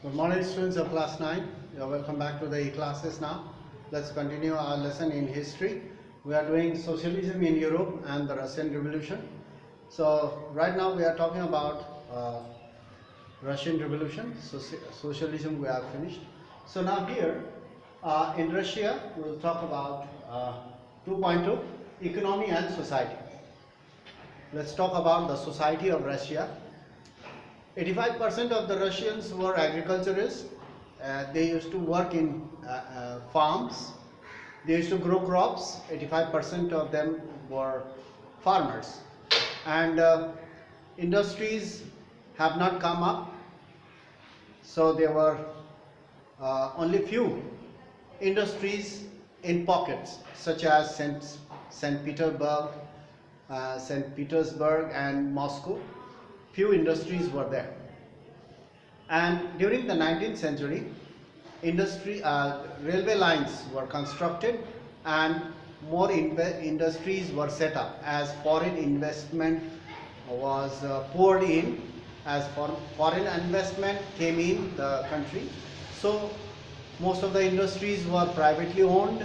Good morning, students of class 9. You are welcome back to the e-classes now. Let's continue our lesson in history. We are doing socialism in Europe and the Russian Revolution. So right now we are talking about Russian Revolution. Socialism we have finished. So now here in Russia we will talk about 2.2 economy and society. Let's talk about the society of Russia. 85% of the Russians were agriculturists. They used to work in farms. They used to grow crops. 85% of them were farmers. And industries have not come up. So there were only few industries in pockets, such as St. Petersburg and Moscow. Few industries were there, and during the 19th century railway lines were constructed and more industries were set up as foreign investment was poured in, as foreign investment came in the country. So most of the industries were privately owned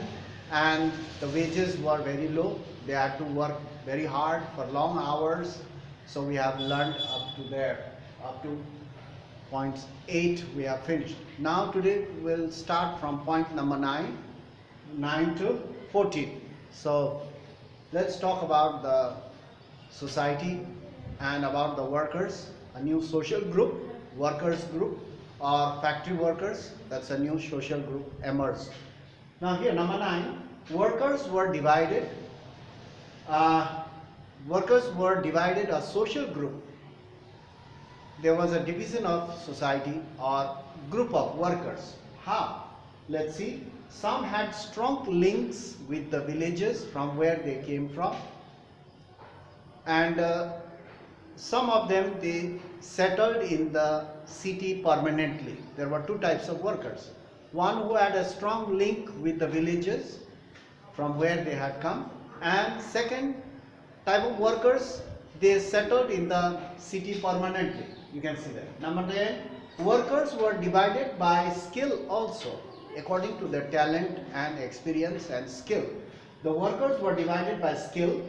and the wages were very low. They had to work very hard for long hours. So we have learned up to there, up to point 8 we have finished. Now today we'll start from point number 9 to 14. So let's talk about the society and about the workers. A new social group, workers group or factory workers, that's a new social group emerged. Now here number 9, workers were divided. A social group. There was a division of society or group of workers. How? Let's see. Some had strong links with the villages from where they came from, and some of them they settled in the city permanently. There were two types of workers. One who had a strong link with the villages from where they had come, and second type of workers, they settled in the city permanently. You can see that. Number 10, workers were divided by skill also, according to their talent and experience and skill. The workers were divided by skill.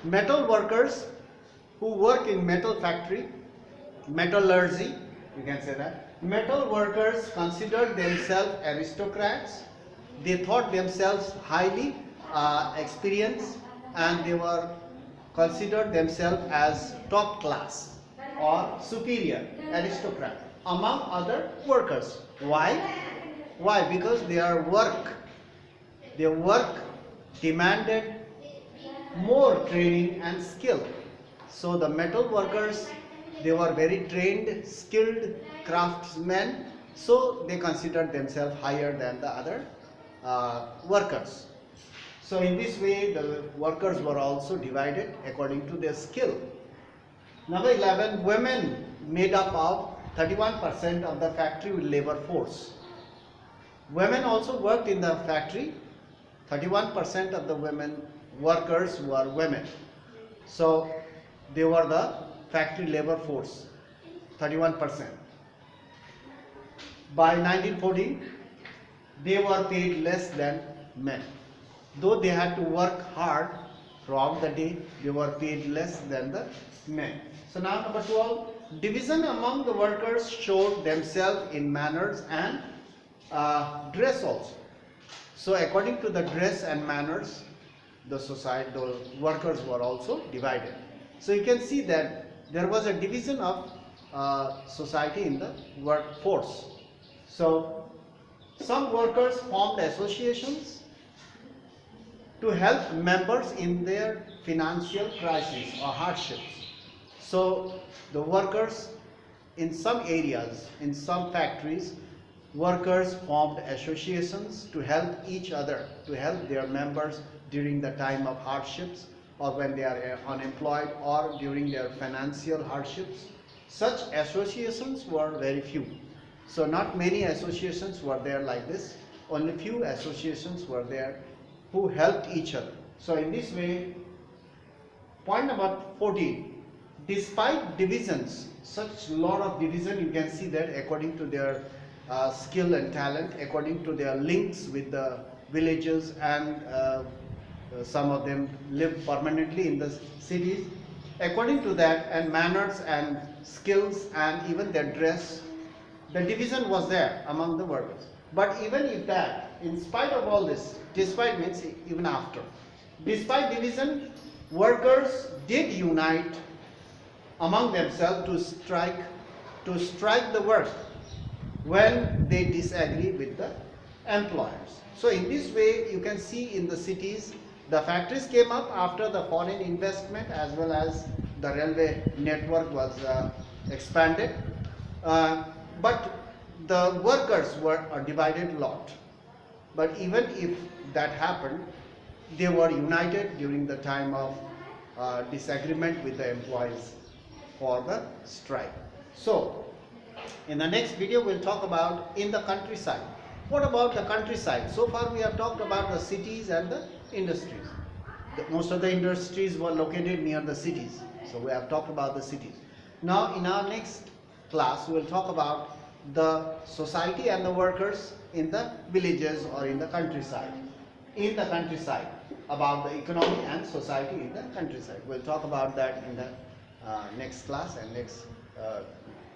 Metal workers who work in metal factory, metallurgy, you can say that. Metal workers considered themselves aristocrats. They thought themselves highly experienced, and they were considered themselves as top class or superior aristocrat among other workers. Why? Why? Because their work demanded more training and skill. So the metal workers, they were very trained, skilled craftsmen, so they considered themselves higher than the other workers. So in this way, the workers were also divided according to their skill. Number 11, women made up of 31% of the factory labor force. Women also worked in the factory. 31% of the women workers were women. So they were the factory labor force, 31%. By 1914, they were paid less than men. Though they had to work hard throughout the day, they were paid less than the men. So now number 12, division among the workers showed themselves in manners and dress also. So according to the dress and manners, the workers were also divided. So you can see that there was a division of society in the workforce. So some workers formed associations to help members in their financial crisis or hardships. So the workers in some areas, in some factories, workers formed associations to help each other, to help their members during the time of hardships or when they are unemployed or during their financial hardships. Such associations were very few. So not many associations were there like this. Only few associations were there who helped each other. So in this way, point number 14, despite divisions, such lot of division, you can see that according to their skill and talent, according to their links with the villages, and some of them live permanently in the cities. According to that, and manners and skills and even their dress, the division was there among the workers. But even if that, in spite of all this, despite means even after, despite division, workers did unite among themselves to strike the work when they disagree with the employers. So in this way, you can see in the cities, the factories came up after the foreign investment, as well as the railway network was expanded. But the workers were divided a lot. But even if that happened, they were united during the time of disagreement with the employees for the strike. So, in the next video, we'll talk about in the countryside. What about the countryside? So far, we have talked about the cities and the industries. Most of the industries were located near the cities. So, we have talked about the cities. Now, in our next class, we'll talk about the society and the workers in the villages or in the countryside. In the countryside, about the economy and society in the countryside. We'll talk about that in the next class, and next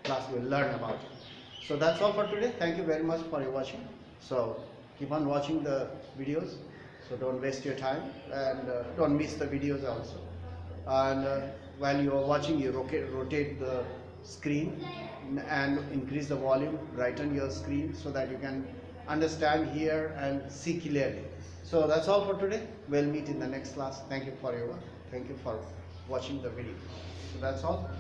class we'll learn about it. So that's all for today. Thank you very much for your watching. So keep on watching the videos. So don't waste your time, and don't miss the videos also. And while you are watching, you rotate the screen and increase the volume, brighten your screen so that you can understand, hear and see clearly. So that's all for today. We'll meet in the next class. Thank you for watching the video. So that's all.